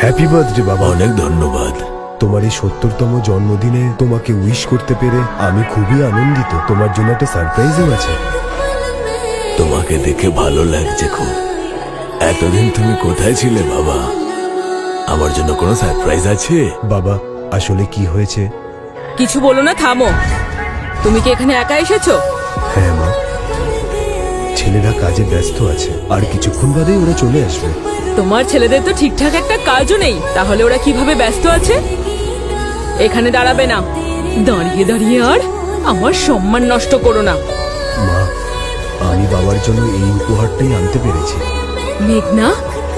Happy birthday বাবা। অনেক ধন্যবাদ। তোমার এই ৭০তম জন্মদিনে তোমাকে উইশ করতে পেরে আমি খুবই আনন্দিত। তোমার জন্য একটা সারপ্রাইজও আছে। তোমাকে দেখে ভালো লাগছে খুব। এতদিন তুমি কোথায় ছিলে বাবা? আমার জন্য কোনো সারপ্রাইজ আছে? বাবা আসলে কি হয়েছে? কিছু বলো না, থামো। তুমি কি এখানে একা এসেছো? হ্যাঁ মা, ছেলেরা কাজে ব্যস্ত আছে, আর কিছুক্ষণ বাদেই ওরা চলে আসবে। তোমার ছেলেদের তো ঠিকঠাক একটা কাজও নেই, তাহলে ওরা কিভাবে ব্যস্ত আছে? এখানে দাঁড়াবে না, দাঁড়িয়ে দাঁড়িয়ে আর আমার সম্মান নষ্ট করো না। মা, আমি বাবার জন্য এই উপহারটাই আনতে পেরেছি। মেঘনা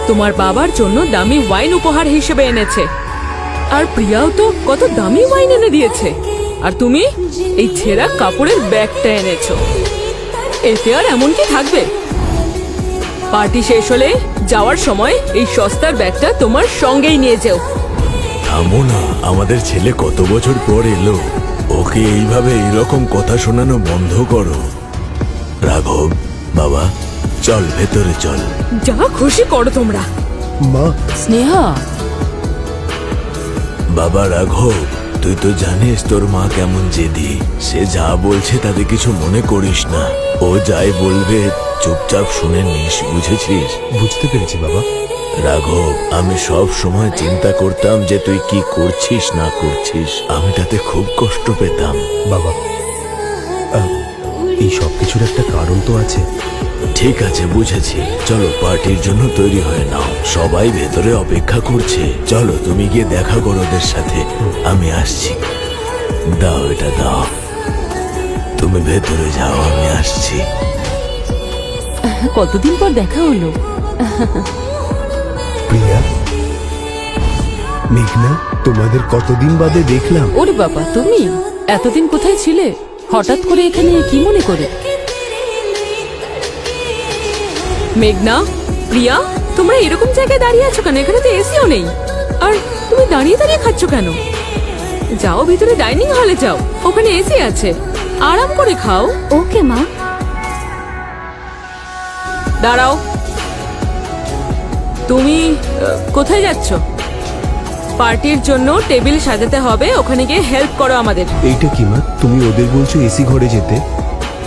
তোমার বাবার জন্য দামি ওয়াইন উপহার হিসেবে এনেছে, আর প্রিয়াও তো কত দামি ওয়াইন এনে দিয়েছে, আর তুমি এই ছেঁড়া কাপড়ের ব্যাগটা এনেছো। এতে আর এমন কি থাকবে? পার্টি শেষ হলে যাওয়ার সময় এই সস্তার ব্যাগটা তোমার সঙ্গেই নিয়ে যেও। থামো না, আমাদের ছেলে কত বছর পর এলো, ওকে এইভাবে এইরকম কথা শোনানো বন্ধ করো। রাঘব বাবা, চল ভেতরে চল। যা খুশি করো তোমরা। মা, স্নেহা, বাবা রাঘব, তুই তো জানিস তোর মা কেমন জেদি। সে যা বলছে তাতে কিছু মনে করিস না। ও যাই বলবে চুপচাপ শুনে নিস, বুঝেছিস? বুঝতে পেরেছি বাবা। রাঘব, আমি সব সময় চিন্তা করতাম যে তুই কি করছিস না করছিস, আমি তাতে খুব কষ্ট পেতাম। বাবা, এই সব কিছুর একটা কারণ তো আছে। ঠিক আছে, বুঝেছি। চলো পার্টির জন্য তৈরি হয়ে নাও, সবাই ভেতরে অপেক্ষা করছে। চলো তুমি গিয়ে দেখা করো ওদের সাথে, আমি আসছি। দাও, এটা দাও। তুমি ভেতরে যাও, আমি আসছি। কতদিন পর দেখা হলো। প্রিয়া, মেঘনা, তোমাদের কতদিন বাদে দেখলাম। ওরে বাবা, তুমি এতদিন কোথায় ছিলে? হঠাৎ করে এখানে কি মনে করে? মেঘনা, প্রিয়া, তোমরা এরকম জায়গায় দাঁড়িয়ে আছো কেন? এখানে তো এসিও নেই, আর তুমি দাঁড়িয়ে দাঁড়িয়ে খাচ্ছ কেন? যাও ভিতরে ডাইনিং হলে যাও, ওখানে এসি আছে, আরাম করে খাও। ওকে মা। দাঁড়াও, তুমি কোথায় যাচ্ছ? পার্টির জন্য টেবিল সাজাতে হবে, ওখানে গিয়ে হেল্প করো আমাদের। এইটা কি মা, তুমি ওদের বলছো এসি ঘরে যেতে,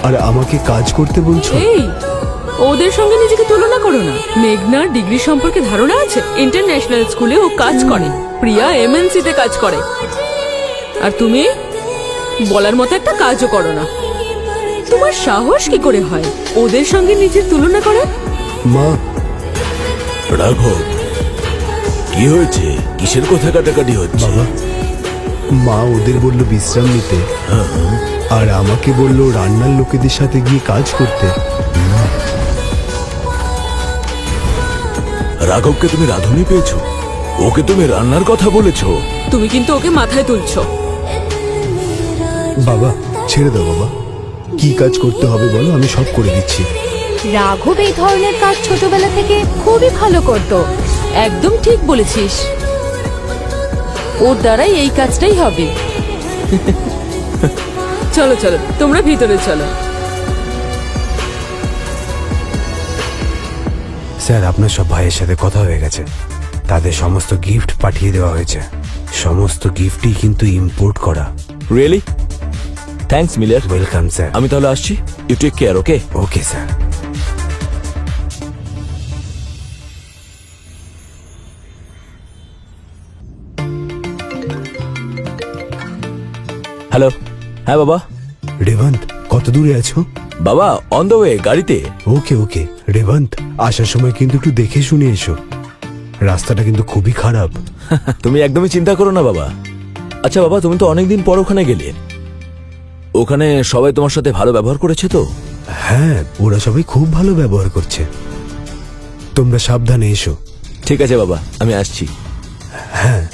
আর আমাকে কাজ করতে বলছো? এই, ওদের সঙ্গে নিজেকে তুলনা করো না। মেঘনার ডিগ্রি সম্পর্কে ধারণা আছে? ইন্টারন্যাশনাল স্কুলে ও কাজ করে, প্রিয়া এমএনসি তে কাজ করে, আর তুমি বলার মতো একটা কাজও করো না। তোমার সাহস কি করে হয় ওদের সঙ্গে নিজের তুলনা করা? মা, রাঘব, কি হয়েছে? কিসের কথা কাটাকাটি হচ্ছে? বাবা, মা ওদের বলল বিশ্রাম নিতে, আর আমাকে বলল রান্নার লোকেদের সাথে গিয়ে কাজ করতে। রাঘবকে তুমি রাঁধুনি পেয়েছো? ওকে তুমি রান্নার কথা বলেছো? তুমি কিন্তু ওকে মাথায় তুলছো। বাবা ছেড়ে দাও বাবা, কি কাজ করতে হবে বলো, আমি সব করে দিচ্ছি। রাঘব এই ধরনের কাজ ছোটবেলা থেকে খুবই ভালো করত। একদম ঠিক বলেছিস, ওর দ্বারাই এই কাজটাই হবে। চলো চলো, তোমরা ভিতরে চলো। স্যার, আপনার সব ভাইয়ের সাথে কথা হয়ে গেছে, তাদের সমস্ত গিফট পাঠিয়ে দেওয়া হয়েছে। সমস্ত গিফটই কিন্তু ইম্পোর্ট করা। Really? Thanks Miller. Welcome sir. আমি তাহলে আসছি। You take care. Okay okay sir. Hello. হ্যাঁ বাবা। রেবন্ত, কত দূরে আছো? বাবা অন দ্য ওয়ে, গাড়িতে। ওকে ওকে রেবন্ত, আসার সময় কিন্তু একটু দেখে শুনে এসো, রাস্তাটা কিন্তু খুবই খারাপ। তুমি একদমই চিন্তা করো না বাবা। আচ্ছা বাবা, তুমি তো অনেকদিন পর ওখানে গেলে, ওখানে সবাই তোমার সাথে ভালো ব্যবহার করেছে তো? হ্যাঁ, ওরা সবাই খুব ভালো ব্যবহার করছে। তোমরা সাবধানে এসো। ঠিক আছে বাবা, আমি আসছি। হ্যাঁ।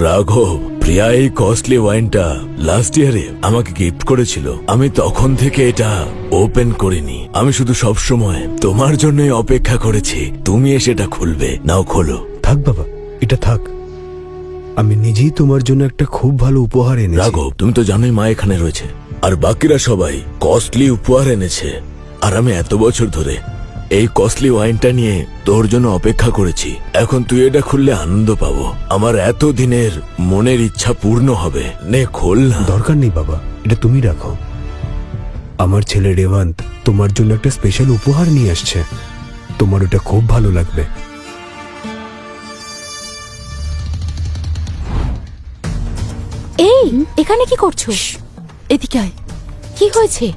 রাঘব, প্রিয়া এই কস্টলি ওয়াইনটা লাস্ট ইয়ারে আমাকে গিফট করেছিল। আমি তখন থেকে এটা ওপেন করিনি। আমি শুধু সব সময় তোমার জন্যই অপেক্ষা করেছি, তুমি এসে এটা খুলবে। নাও খোলো। থাক বাবা, এটা থাক, আমি নিজেই তোমার জন্য একটা খুব ভালো উপহার এনেছি। রাঘব, তুমি তো জানোই মা এখানে রয়েছে, আর বাকিরা সবাই কস্টলি উপহার এনেছে। আর আমি এত বছর ধরে এই কস্টলি ওয়াইনটা নিয়ে তোর জন্য অপেক্ষা করেছি। এখন তুই এটা খুললে আনন্দ পাবো, আমার এত দিনের মনের ইচ্ছা পূর্ণ হবে। নে খোল না। দরকার নেই বাবা, এটা তুমি রাখো। আমার ছেলে রেবান্ত তোমার জন্য একটা স্পেশাল উপহার নিয়ে আসছে, তোমার ওটা খুব ভালো লাগবে। এই এখানে কি করছো? এদিকে আয়। কি হয়েছে?